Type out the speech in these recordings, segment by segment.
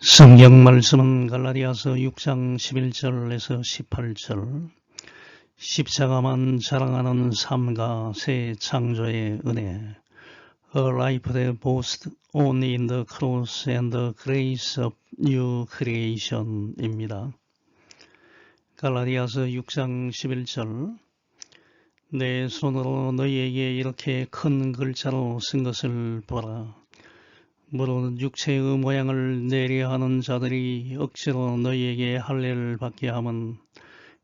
성경 말씀은 갈라디아서 6장 11절에서 18절. 십자가만 자랑하는 삶과 새 창조의 은혜. A life that boasts only in the cross and the grace of new creation입니다. 갈라디아서 6장 11절. 내 손으로 너희에게 이렇게 큰 글자로 쓴 것을 보라. 무릇 육체의 모양을 내려 하는 자들이 억지로 너희에게 할례를 받게 함은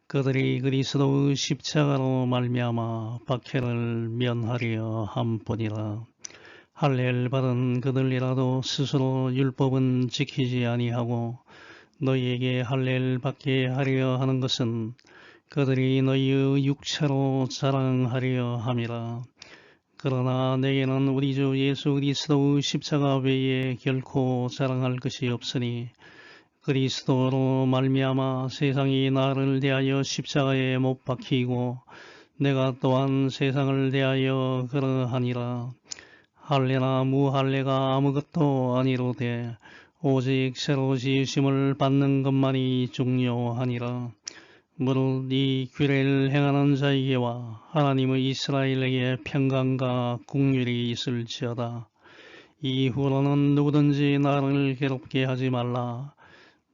그들이 그리스도의 십자가로 말미암아 박해를 면하려 함뿐이라. 할례를 받은 그들이라도 스스로 율법은 지키지 아니하고 너희에게 할례를 받게 하려 하는 것은 그들이 너희의 육체로 자랑하려 함이라. 그러나 내게는 우리 주 예수 그리스도의 십자가 외에 결코 자랑할 것이 없으니 그리스도로 말미암아 세상이 나를 대하여 십자가에 못 박히고 내가 또한 세상을 대하여 그러하니라. 할례나 무할례가 아무것도 아니로되 오직 새로 지으심을 받는 것만이 중요하니라. 무릇 이 규례를 행하는 자에게와 하나님의 이스라엘에게 평강과 긍휼이 있을지어다. 이후로는 누구든지 나를 괴롭게 하지 말라.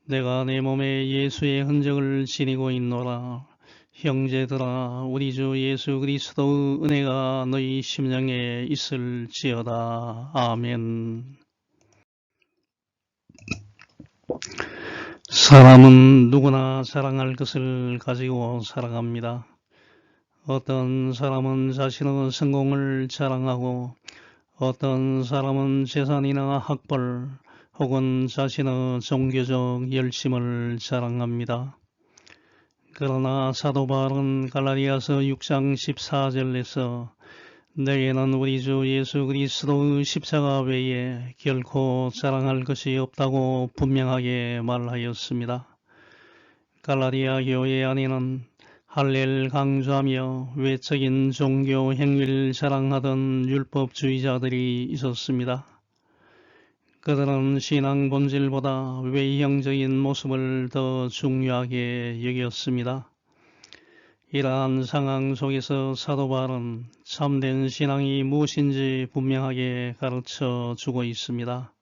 내가 내 몸에 예수의 흔적을 지니고 있노라. 형제들아, 우리 주 예수 그리스도의 은혜가 너희 심령에 있을지어다. 아멘. 사람은 누구나 자랑할 것을 가지고 살아갑니다. 어떤 사람은 자신의 성공을 자랑하고 어떤 사람은 재산이나 학벌 혹은 자신의 종교적 열심을 자랑합니다. 그러나 사도 바울은 갈라디아서 6장 14절에서 내게는 우리 주 예수 그리스도의 십자가 외에 결코 자랑할 것이 없다고 분명하게 말하였습니다. 갈라디아 교회 안에는 할례를 강조하며 외적인 종교 행위를 자랑하던 율법주의자들이 있었습니다. 그들은 신앙 본질보다 외형적인 모습을 더 중요하게 여겼습니다. 이러한 상황 속에서 사도 바울은 참된 신앙이 무엇인지 분명하게 가르쳐 주고 있습니다.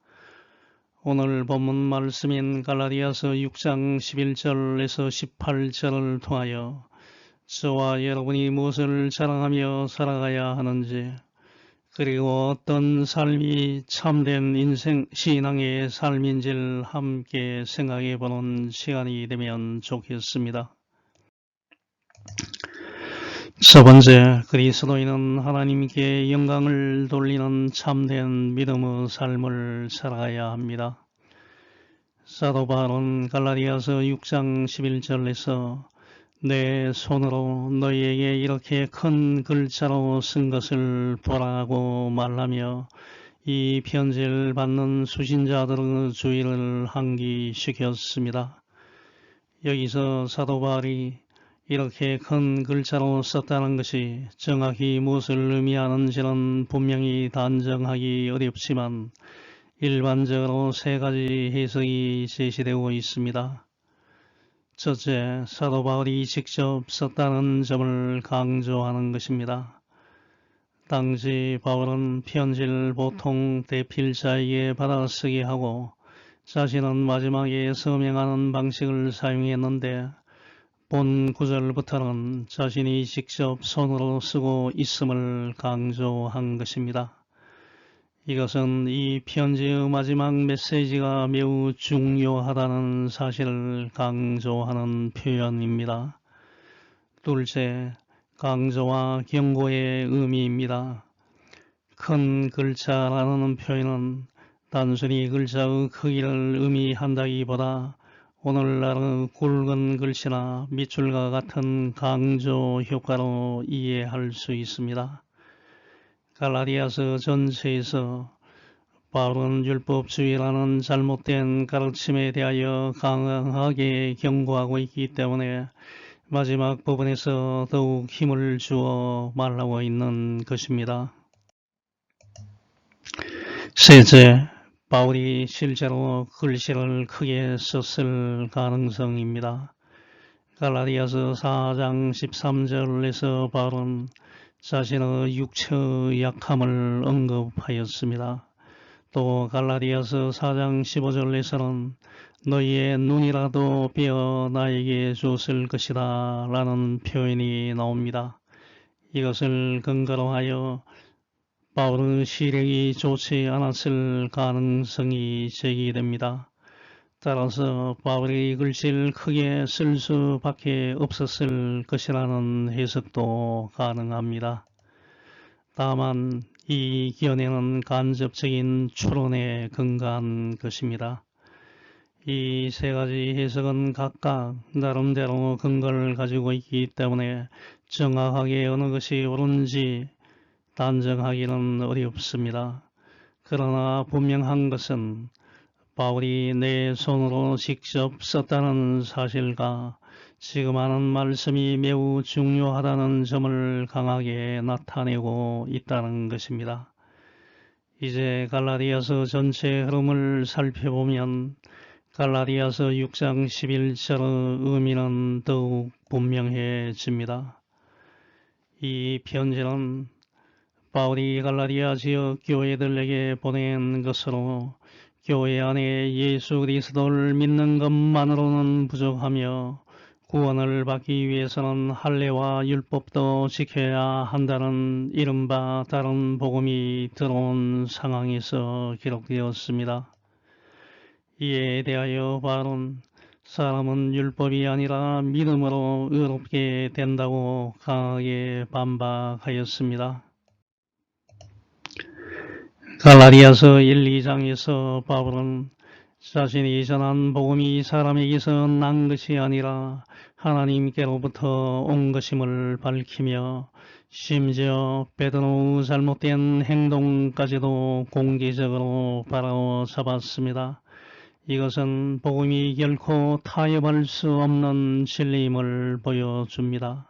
오늘 본문 말씀인 갈라디아서 6장 11절에서 18절을 통하여 저와 여러분이 무엇을 자랑하며 살아가야 하는지, 그리고 어떤 삶이 참된 인생 신앙의 삶인지를 함께 생각해 보는 시간이 되면 좋겠습니다. 첫 번째, 그리스도인은 하나님께 영광을 돌리는 참된 믿음의 삶을 살아가야 합니다. 사도 바울은 갈라디아서 6장 11절에서 내 손으로 너희에게 이렇게 큰 글자로 쓴 것을 보라고 말하며 이 편지를 받는 수신자들의 주의를 환기시켰습니다. 여기서 사도 바울이 이렇게 큰 글자로 썼다는 것이 정확히 무엇을 의미하는지는 분명히 단정하기 어렵지만 일반적으로 세 가지 해석이 제시되고 있습니다. 첫째, 사도 바울이 직접 썼다는 점을 강조하는 것입니다. 당시 바울은 편지를 보통 대필자에게 받아쓰게 하고 자신은 마지막에 서명하는 방식을 사용했는데 본 구절부터는 자신이 직접 손으로 쓰고 있음을 강조한 것입니다. 이것은 이 편지의 마지막 메시지가 매우 중요하다는 사실을 강조하는 표현입니다. 둘째, 강조와 경고의 의미입니다. 큰 글자라는 표현은 단순히 글자의 크기를 의미한다기보다 오늘날의 굵은 글씨나 밑줄과 같은 강조 효과로 이해할 수 있습니다. 갈라디아서 전체에서 바울은 율법주의라는 잘못된 가르침에 대하여 강하게 경고하고 있기 때문에 마지막 부분에서 더욱 힘을 주어 말하고 있는 것입니다. 셋째, 바울이 실제로 글씨를 크게 썼을 가능성입니다. 갈라디아서 4장 13절에서 바울은 자신의 육체의 약함을 언급하였습니다. 또 갈라디아서 4장 15절에서는 너희의 눈이라도 베어 나에게 줬을 것이다 라는 표현이 나옵니다. 이것을 근거로 하여 바울의 시력이 좋지 않았을 가능성이 제기됩니다. 따라서 바울이 글씨를 크게 쓸 수밖에 없었을 것이라는 해석도 가능합니다. 다만 이 견해는 간접적인 추론에 근거한 것입니다. 이 세 가지 해석은 각각 나름대로 근거를 가지고 있기 때문에 정확하게 어느 것이 옳은지 단정하기는 어렵습니다. 그러나 분명한 것은 바울이 내 손으로 직접 썼다는 사실과 지금 하는 말씀이 매우 중요하다는 점을 강하게 나타내고 있다는 것입니다. 이제 갈라디아서 전체 흐름을 살펴보면 갈라디아서 6장 11절의 의미는 더욱 분명해집니다. 이 편지는 바울이 갈라디아 지역 교회들에게 보낸 것으로 교회 안에 예수 그리스도를 믿는 것만으로는 부족하며 구원을 받기 위해서는 할례와 율법도 지켜야 한다는 이른바 다른 복음이 들어온 상황에서 기록되었습니다. 이에 대하여 바울은 사람은 율법이 아니라 믿음으로 의롭게 된다고 강하게 반박하였습니다. 갈라디아서 1, 2장에서 바울은 자신이 전한 복음이 사람에게서 난 것이 아니라 하나님께로부터 온 것임을 밝히며 심지어 베드로의 잘못된 행동까지도 공개적으로 바로잡았습니다. 이것은 복음이 결코 타협할 수 없는 진리임을 보여줍니다.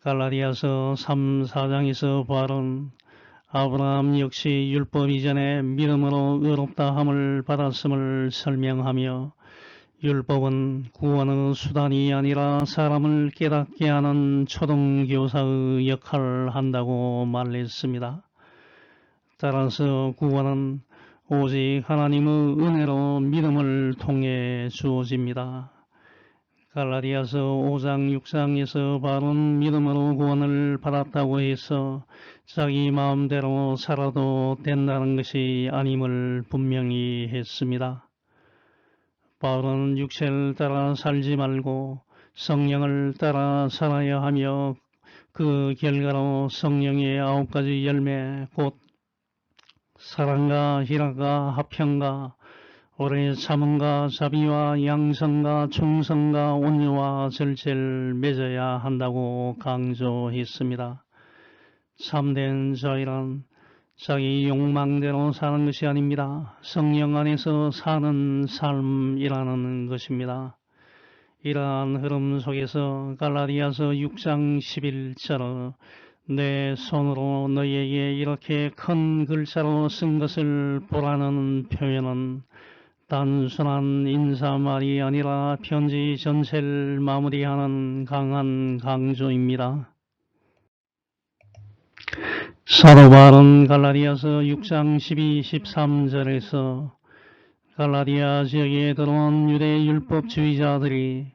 갈라디아서 3, 4장에서 바울은 아브라함 역시 율법 이전에 믿음으로 의롭다 함을 받았음을 설명하며 율법은 구원의 수단이 아니라 사람을 깨닫게 하는 초등교사의 역할을 한다고 말했습니다. 따라서 구원은 오직 하나님의 은혜로 믿음을 통해 주어집니다. 갈라디아서 5장 6장에서 바울은 믿음으로 구원을 받았다고 해서 자기 마음대로 살아도 된다는 것이 아님을 분명히 했습니다. 바울은 육체를 따라 살지 말고 성령을 따라 살아야 하며 그 결과로 성령의 9가지 열매 곧 사랑과 희락과 화평과 오래 참음과 자비와 양선과 충성과 온유와 절제를 맺어야 한다고 강조했습니다. 참된 자유란 자기 욕망대로 사는 것이 아닙니다. 성령 안에서 사는 삶이라는 것입니다. 이러한 흐름 속에서 갈라디아서 6장 11절 내 손으로 너희에게 이렇게 큰 글자로 쓴 것을 보라는 표현은 단순한 인사말이 아니라 편지 전체를 마무리하는 강한 강조입니다. 사도 바울은 갈라디아서 6장 12, 13절에서 갈라디아 지역에 들어온 유대 율법주의자들이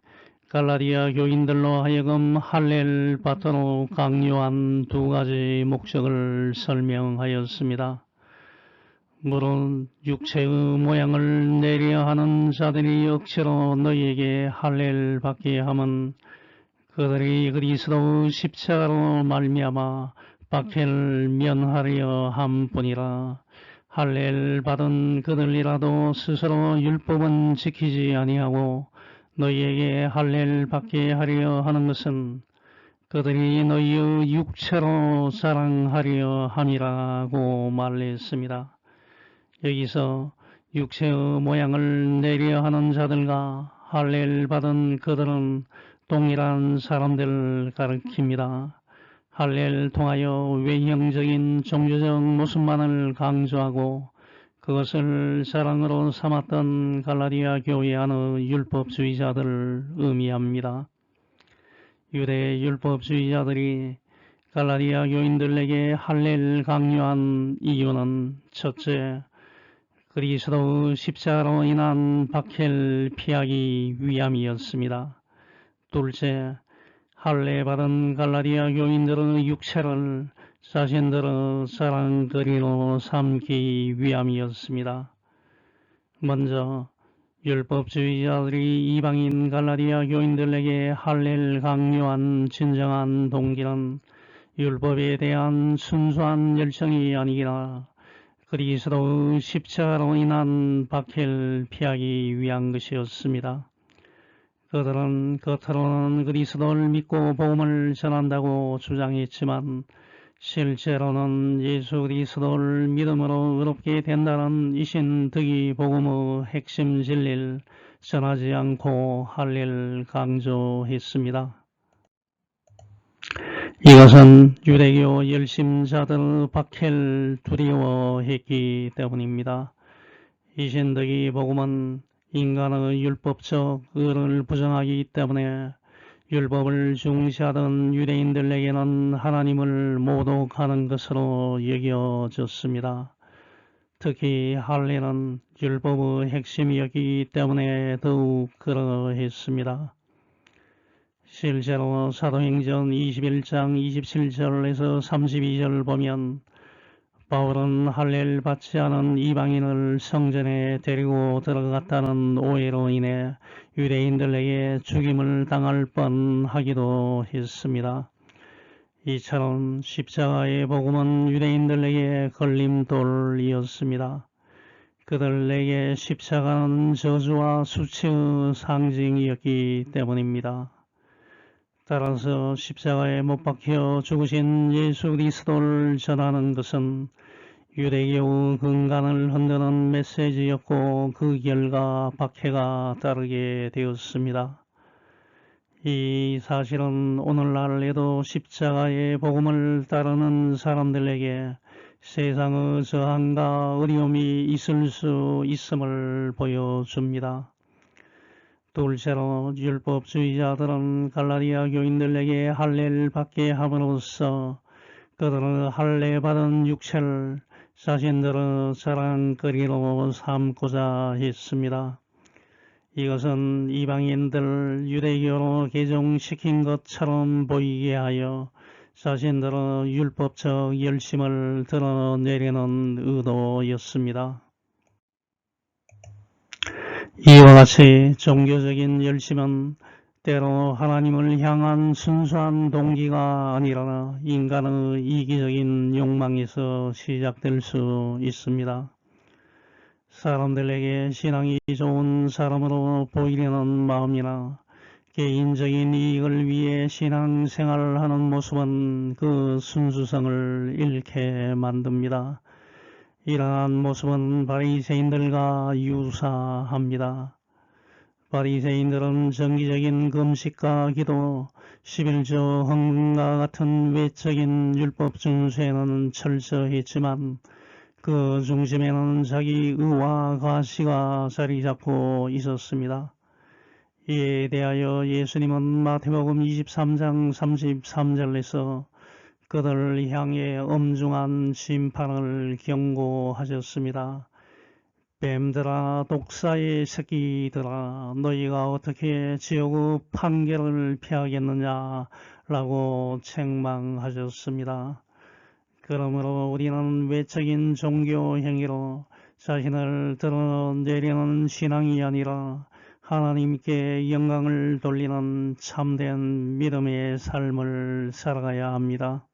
갈라디아 교인들로 하여금 할례를 받도록 강요한 두 가지 목적을 설명하였습니다. 물론 육체의 모양을 내려 하는 자들이 억지로 너희에게 할례를 받게 함은 그들이 그리스도의 십자가로 말미암아 박해를 면하려 함뿐이라. 할례를 받은 그들이라도 스스로 율법은 지키지 아니하고 너희에게 할례를 받게 하려 하는 것은 그들이 너희의 육체로 자랑하려 함이라고 말했습니다. 여기서 육체의 모양을 내려 하는 자들과 할례를 받은 그들은 동일한 사람들을 가리킵니다. 할례를 통하여 외형적인 종교적 모습만을 강조하고 그것을 자랑으로 삼았던 갈라디아 교회 안의 율법주의자들을 의미합니다. 유대 율법주의자들이 갈라디아 교인들에게 할례를 강요한 이유는 첫째, 그리스도의 십자가로 인한 박해를 피하기 위함이었습니다. 둘째, 할례 받은 갈라디아 교인들의 육체를 자신들의 자랑거리로 삼기 위함이었습니다. 먼저 율법주의자들이 이방인 갈라디아 교인들에게 할례를 강요한 진정한 동기는 율법에 대한 순수한 열정이 아니라 그리스도의 십자가로 인한 박해를 피하기 위한 것이었습니다. 그들은 겉으로는 그리스도를 믿고 복음을 전한다고 주장했지만 실제로는 예수 그리스도를 믿음으로 의롭게 된다는 이신 득이 복음의 핵심 진리를 전하지 않고 할례를 강조했습니다. 이것은 유대교 열심자들의 박해를 두려워했기 때문입니다. 이신득이 복음은 인간의 율법적 의를 부정하기 때문에 율법을 중시하던 유대인들에게는 하나님을 모독하는 것으로 여겨졌습니다. 특히 할례는 율법의 핵심이었기 때문에 더욱 그러했습니다. 실제로 사도행전 21장 27절에서 32절 보면 바울은 할례를 받지 않은 이방인을 성전에 데리고 들어갔다는 오해로 인해 유대인들에게 죽임을 당할 뻔하기도 했습니다. 이처럼 십자가의 복음은 유대인들에게 걸림돌이었습니다. 그들에게 십자가는 저주와 수치의 상징이었기 때문입니다. 따라서 십자가에 못 박혀 죽으신 예수 그리스도를 전하는 것은 유대교의 근간을 흔드는 메시지였고 그 결과 박해가 따르게 되었습니다. 이 사실은 오늘날에도 십자가의 복음을 따르는 사람들에게 세상의 저항과 어려움이 있을 수 있음을 보여줍니다. 둘째로 율법주의자들은 갈라디아 교인들에게 할례를 받게 함으로써 그들은 할례 받은 육체를 자신들의 자랑거리로 삼고자 했습니다. 이것은 이방인들을 유대교로 개종시킨 것처럼 보이게 하여 자신들의 율법적 열심을 드러내려는 의도였습니다. 이와 같이 종교적인 열심은 때로 하나님을 향한 순수한 동기가 아니라 인간의 이기적인 욕망에서 시작될 수 있습니다. 사람들에게 신앙이 좋은 사람으로 보이려는 마음이나 개인적인 이익을 위해 신앙생활을 하는 모습은 그 순수성을 잃게 만듭니다. 이러한 모습은 바리새인들과 유사합니다. 바리새인들은 정기적인 금식과 기도, 11조 헌금과 같은 외적인 율법 준수에는 철저했지만 그 중심에는 자기 의와 과시가 자리 잡고 있었습니다. 이에 대하여 예수님은 마태복음 23장 33절에서 그들을 향해 엄중한 심판을 경고하셨습니다. 뱀들아 독사의 새끼들아 너희가 어떻게 지옥의 판결을 피하겠느냐 라고 책망하셨습니다. 그러므로 우리는 외적인 종교 행위로 자신을 드러내려는 신앙이 아니라 하나님께 영광을 돌리는 참된 믿음의 삶을 살아가야 합니다.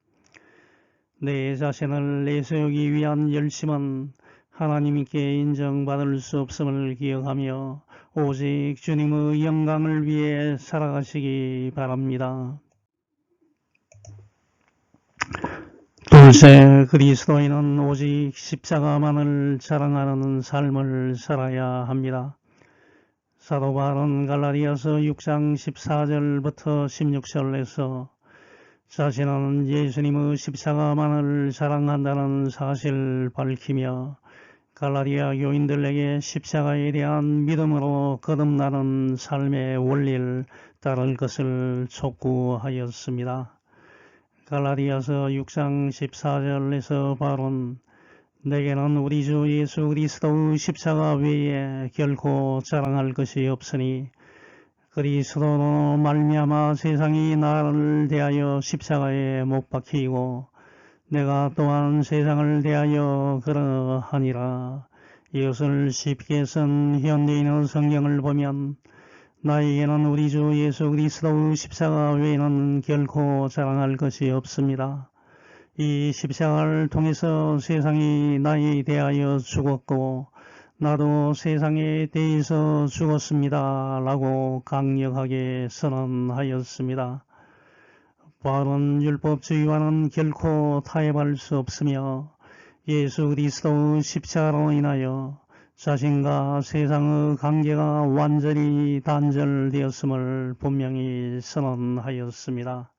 내 자신을 내세우기 위한 열심은 하나님께 인정받을 수 없음을 기억하며 오직 주님의 영광을 위해 살아가시기 바랍니다. 둘째, 그리스도인은 오직 십자가만을 자랑하는 삶을 살아야 합니다. 사도 바울은 갈라디아서 6장 14절부터 16절에서 자신은 예수님의 십자가만을 자랑한다는 사실을 밝히며 갈라디아 교인들에게 십자가에 대한 믿음으로 거듭나는 삶의 원리를 따를 것을 촉구하였습니다. 갈라디아서 6장 14절에서 바울은 내게는 우리 주 예수 그리스도의 십자가 외에 결코 자랑할 것이 없으니 그리스도로 말미암아 세상이 나를 대하여 십자가에 못 박히고 내가 또한 세상을 대하여 그러하니라. 이것을 쉽게 쓴 현대인의 성경을 보면 나에게는 우리 주 예수 그리스도의 십자가 외에는 결코 자랑할 것이 없습니다. 이 십자가를 통해서 세상이 나에 대하여 죽었고 나도 세상에 대해서 죽었습니다. 라고 강력하게 선언하였습니다. 바울은 율법주의와는 결코 타협할 수 없으며 예수 그리스도의 십자가로 인하여 자신과 세상의 관계가 완전히 단절되었음을 분명히 선언하였습니다.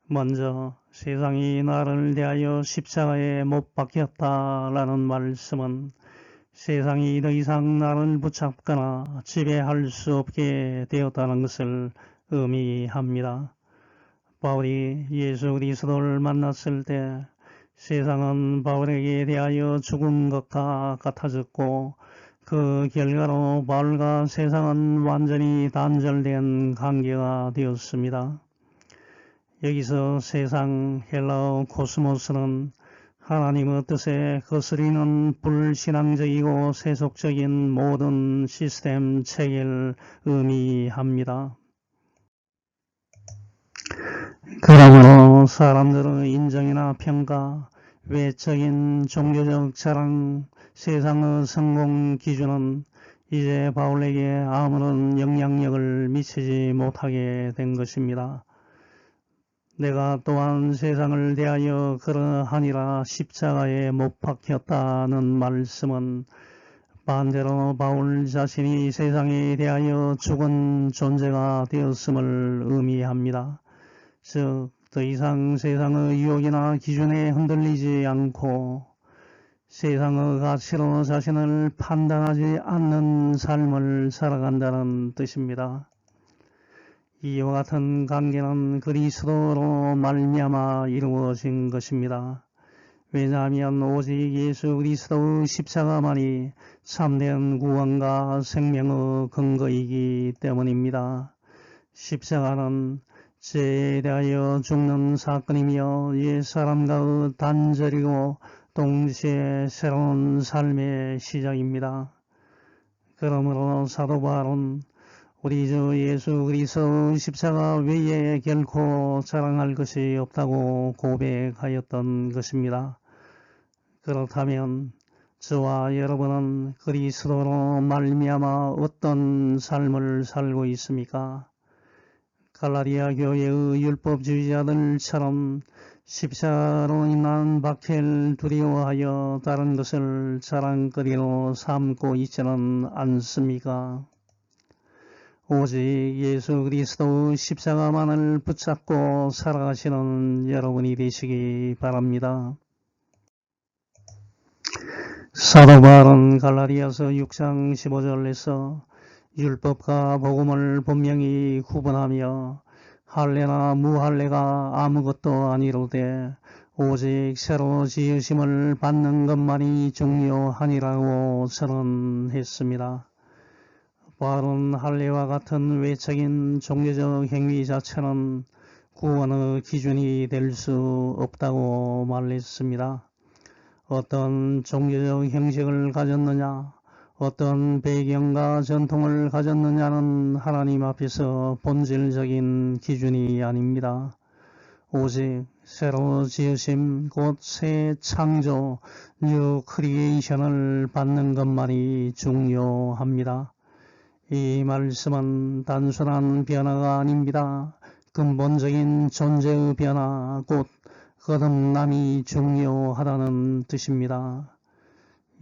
먼저 세상이 나를 대하여 십자가에 못 박혔다라는 말씀은 세상이 더 이상 나를 붙잡거나 지배할 수 없게 되었다는 것을 의미합니다. 바울이 예수 그리스도를 만났을 때 세상은 바울에게 대하여 죽은 것과 같아졌고 그 결과로 바울과 세상은 완전히 단절된 관계가 되었습니다. 여기서 세상 헬라어 코스모스는 하나님의 뜻에 거스리는 불신앙적이고 세속적인 모든 시스템 체계를 의미합니다. 그러므로 사람들의 인정이나 평가, 외적인 종교적 자랑, 세상의 성공 기준은 이제 바울에게 아무런 영향력을 미치지 못하게 된 것입니다. 내가 또한 세상을 대하여 그러하니라 십자가에 못 박혔다는 말씀은 반대로 바울 자신이 세상에 대하여 죽은 존재가 되었음을 의미합니다. 즉, 더 이상 세상의 유혹이나 기준에 흔들리지 않고 세상의 가치로 자신을 판단하지 않는 삶을 살아간다는 뜻입니다. 이와 같은 관계는 그리스도로 말미암아 이루어진 것입니다. 왜냐하면 오직 예수 그리스도의 십자가만이 참된 구원과 생명의 근거이기 때문입니다. 십자가는 죄에 대하여 죽는 사건이며 옛사람과의 단절이고 동시에 새로운 삶의 시작입니다. 그러므로 사도 바울은 우리 주 예수 그리스도 십자가 외에 결코 자랑할 것이 없다고 고백하였던 것입니다. 그렇다면 저와 여러분은 그리스도로 말미암아 어떤 삶을 살고 있습니까? 갈라디아 교회의 율법주의자들처럼 십자가로 인한 박해를 두려워하여 다른 것을 자랑거리로 삼고 있지는 않습니까? 오직 예수 그리스도의 십자가만을 붙잡고 살아가시는 여러분이 되시기 바랍니다. 사도 바울은 갈라디아서 6장 15절에서 율법과 복음을 분명히 구분하며 할례나 무할례가 아무것도 아니로되 오직 새로 지으심을 받는 것만이 중요하니라고 선언했습니다. 바울은 할례와 같은 외적인 종교적 행위 자체는 구원의 기준이 될 수 없다고 말했습니다. 어떤 종교적 형식을 가졌느냐, 어떤 배경과 전통을 가졌느냐는 하나님 앞에서 본질적인 기준이 아닙니다. 오직 새로 지으심, 곧 새 창조, 뉴 크리에이션을 받는 것만이 중요합니다. 이 말씀은 단순한 변화가 아닙니다. 근본적인 존재의 변화, 곧 거듭남이 중요하다는 뜻입니다.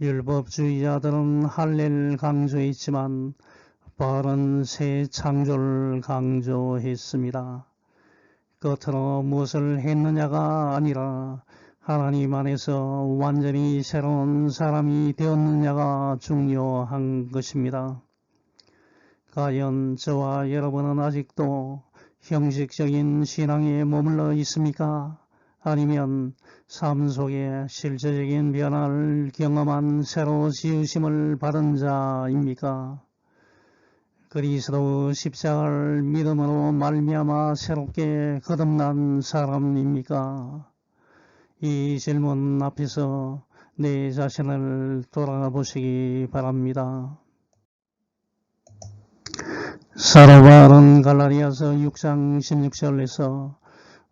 율법주의자들은 할례를 강조했지만 바울은 새 창조를 강조했습니다. 겉으로 무엇을 했느냐가 아니라 하나님 안에서 완전히 새로운 사람이 되었느냐가 중요한 것입니다. 과연 저와 여러분은 아직도 형식적인 신앙에 머물러 있습니까? 아니면 삶 속에 실제적인 변화를 경험한 새로 지으심을 받은 자입니까? 그리스도 십자가를 믿음으로 말미암아 새롭게 거듭난 사람입니까? 이 질문 앞에서 내 자신을 돌아가 보시기 바랍니다. 사도 바울은 갈라디아서 6장 16절에서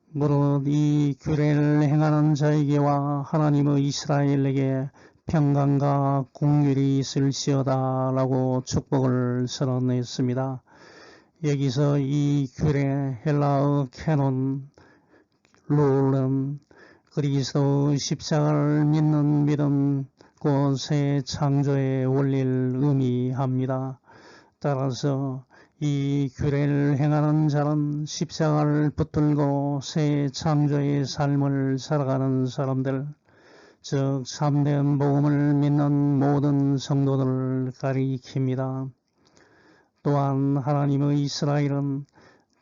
무릇 이 규례를 행하는 자에게와 하나님의 이스라엘에게 평강과 긍휼이 있을지어다 라고 축복을 선언했습니다. 여기서 이 규례, 헬라어 캐논, 룰은 그리스도 십자가를 믿는 믿음, 곧 새 창조의 원리를 의미합니다. 따라서 이 규례를 행하는 자는 십자가를 붙들고 새 창조의 삶을 살아가는 사람들, 즉 참된 복음을 믿는 모든 성도들을 가리킵니다. 또한 하나님의 이스라엘은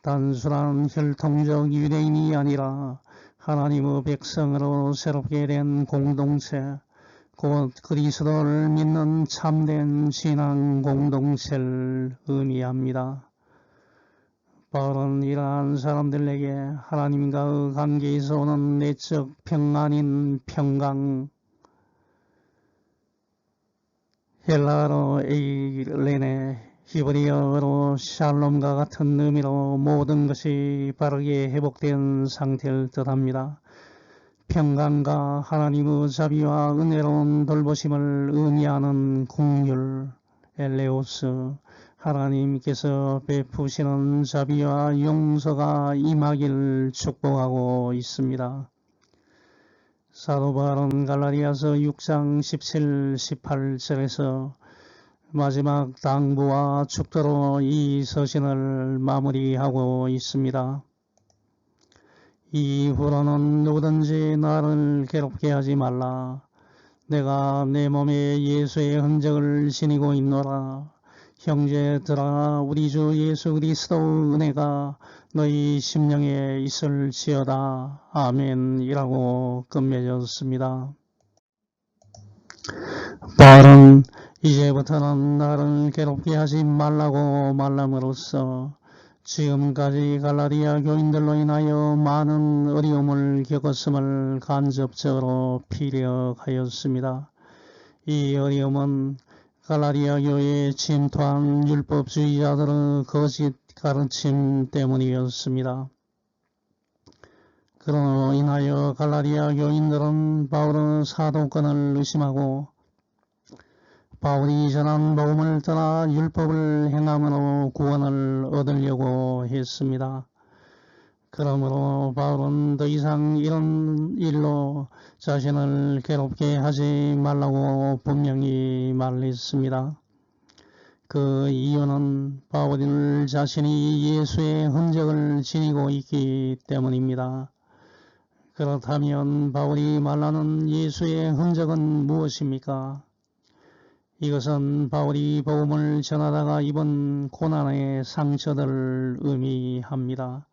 단순한 혈통적 유대인이 아니라 하나님의 백성으로 새롭게 된 공동체, 곧 그리스도를 믿는 참된 신앙 공동체를 의미합니다. 바울은 이러한 사람들에게 하나님과의 관계에서 오는 내적 평안인 평강, 헬라어로 에이레네, 히브리어로 샬롬과 같은 의미로 모든 것이 바르게 회복된 상태를 뜻합니다. 평강과 하나님의 자비와 은혜로운 돌보심을 의미하는 긍휼, 엘레오스, 하나님께서 베푸시는 자비와 용서가 임하기를 축복하고 있습니다. 사도 바울은 갈라디아서 6장 17, 18절에서 마지막 당부와 축도로 이 서신을 마무리하고 있습니다. 이후로는 누구든지 나를 괴롭게 하지 말라. 내가 내 몸에 예수의 흔적을 지니고 있노라. 형제들아, 우리 주 예수 그리스도의 은혜가 너희 심령에 있을지어다. 아멘 이라고 끝맺었습니다. 바울은 이제부터는 나를 괴롭게 하지 말라고 말함으로써 지금까지 갈라디아 교인들로 인하여 많은 어려움을 겪었음을 간접적으로 피력하였습니다. 이 어려움은 갈라디아 교회에 침투한 율법주의자들의 거짓 가르침 때문이었습니다. 그로 인하여 갈라디아 교인들은 바울의 사도권을 의심하고 바울이 전한 복음을 떠나 율법을 행함으로 구원을 얻으려고 했습니다. 그러므로 바울은 더 이상 이런 일로 자신을 괴롭게 하지 말라고 분명히 말했습니다. 그 이유는 바울 자신이 예수의 흔적을 지니고 있기 때문입니다. 그렇다면 바울이 말하는 예수의 흔적은 무엇입니까? 이것은 바울이 복음을 전하다가 입은 고난의 상처들을 의미합니다.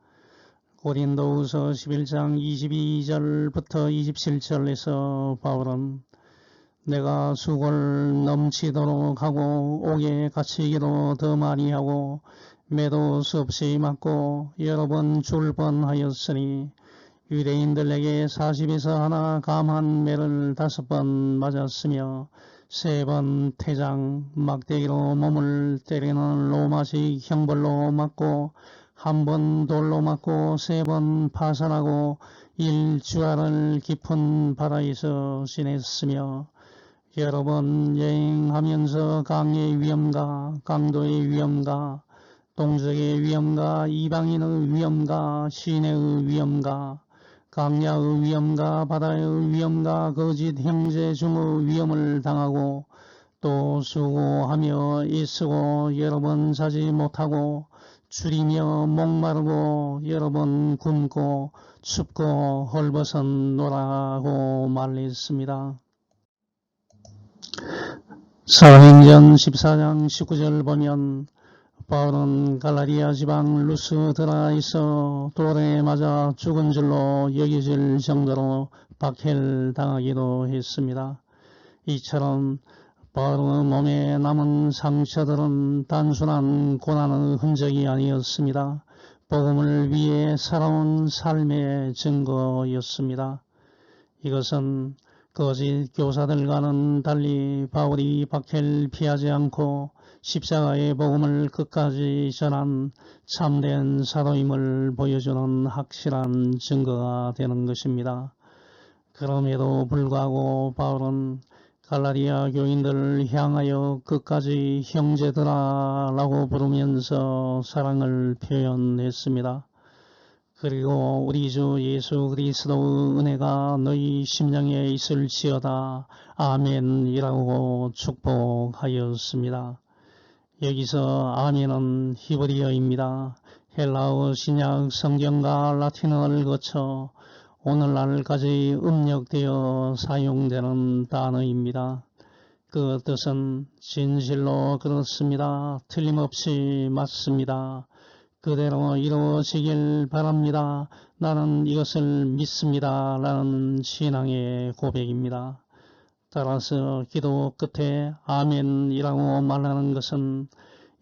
고린도후서 11장 22절부터 27절에서 바울은 내가 수고를 넘치도록 하고 옥에 갇히기도 더 많이 하고 매도 수없이 맞고 여러 번 죽을 뻔하였으니 유대인들에게 40에서 하나 감한 매를 5번 맞았으며 3번 태장, 막대기로 몸을 때리는 로마식 형벌로 맞고 1번 돌로 맞고 3번 파산하고 1주알을 깊은 바다에서 지냈으며 여러 번 여행하면서 강의 위험과 강도의 위험과 동족의 위험과 이방인의 위험과 시내의 위험과 강야의 위험과 바다의 위험과 거짓 형제 중의 위험을 당하고 또 수고하며 애쓰고 여러 번 자지 못하고 줄이며 목마르고 여러 번 굶고 춥고 헐벗었노라고 말했습니다. 사도행전 14장 19절 보면 바울은 갈라디아 지방 루스드라에서 돌에 맞아 죽은 줄로 여겨질 정도로 박해당하기도 했습니다. 이처럼 바울의 몸에 남은 상처들은 단순한 고난의 흔적이 아니었습니다. 복음을 위해 살아온 삶의 증거였습니다. 이것은 거짓 교사들과는 달리 바울이 박해를 피하지 않고 십자가의 복음을 끝까지 전한 참된 사도임을 보여주는 확실한 증거가 되는 것입니다. 그럼에도 불구하고 바울은 갈라디아 교인들을 향하여 끝까지 형제들아 라고 부르면서 사랑을 표현했습니다. 그리고 우리 주 예수 그리스도의 은혜가 너희 심령에 있을지어다 아멘이라고 축복하였습니다. 여기서 아멘은 히브리어입니다. 헬라어 신약 성경과 라틴어를 거쳐 오늘날까지 음력되어 사용되는 단어입니다. 그 뜻은 진실로 그렇습니다. 틀림없이 맞습니다. 그대로 이루어지길 바랍니다. 나는 이것을 믿습니다. 라는 신앙의 고백입니다. 따라서 기도 끝에 아멘이라고 말하는 것은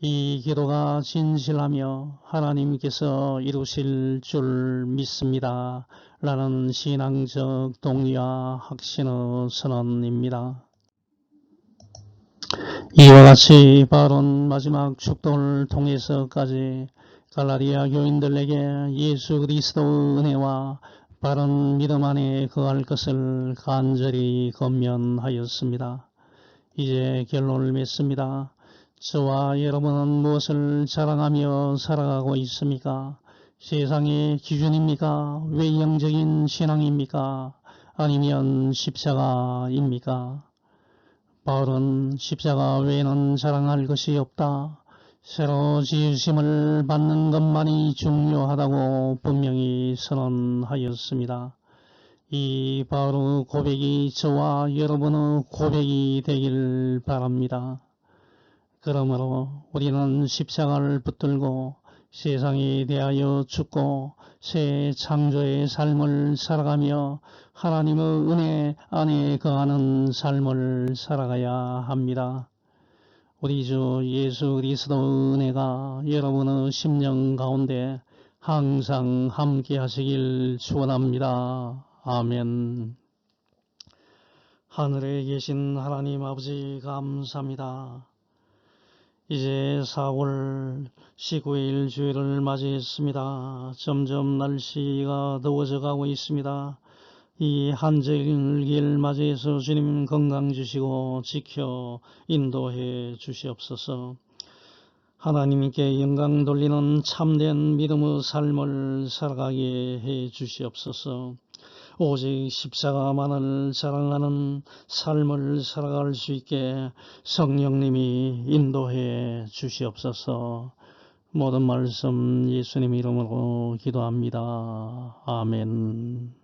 이 기도가 진실하며 하나님께서 이루실 줄 믿습니다. 라는 신앙적 동의와 확신의 선언입니다. 이와 같이 바울은 마지막 축도를 통해서까지 갈라디아 교인들에게 예수 그리스도의 은혜와 바른 믿음 안에 거할 것을 간절히 권면하였습니다. 이제 결론을 맺습니다. 저와 여러분은 무엇을 자랑하며 살아가고 있습니까? 세상의 기준입니까? 외형적인 신앙입니까? 아니면 십자가입니까? 바울은 십자가 외에는 자랑할 것이 없다. 새로 지으심을 받는 것만이 중요하다고 분명히 선언하였습니다. 이 바울의 고백이 저와 여러분의 고백이 되길 바랍니다. 그러므로 우리는 십자가를 붙들고 세상에 대하여 죽고 새 창조의 삶을 살아가며 하나님의 은혜 안에 거하는 삶을 살아가야 합니다. 우리 주 예수 그리스도의 은혜가 여러분의 심령 가운데 항상 함께 하시길 축원합니다. 아멘. 하늘에 계신 하나님 아버지 감사합니다. 이제 4월 19일 주일을 맞이했습니다. 점점 날씨가 더워져 가고 있습니다. 이 한절기를 맞이해서 주님 건강 주시고 지켜 인도해 주시옵소서. 하나님께 영광 돌리는 참된 믿음의 삶을 살아가게 해 주시옵소서. 오직 십자가만을 자랑하는 삶을 살아갈 수 있게 성령님이 인도해 주시옵소서. 모든 말씀 예수님 이름으로 기도합니다. 아멘.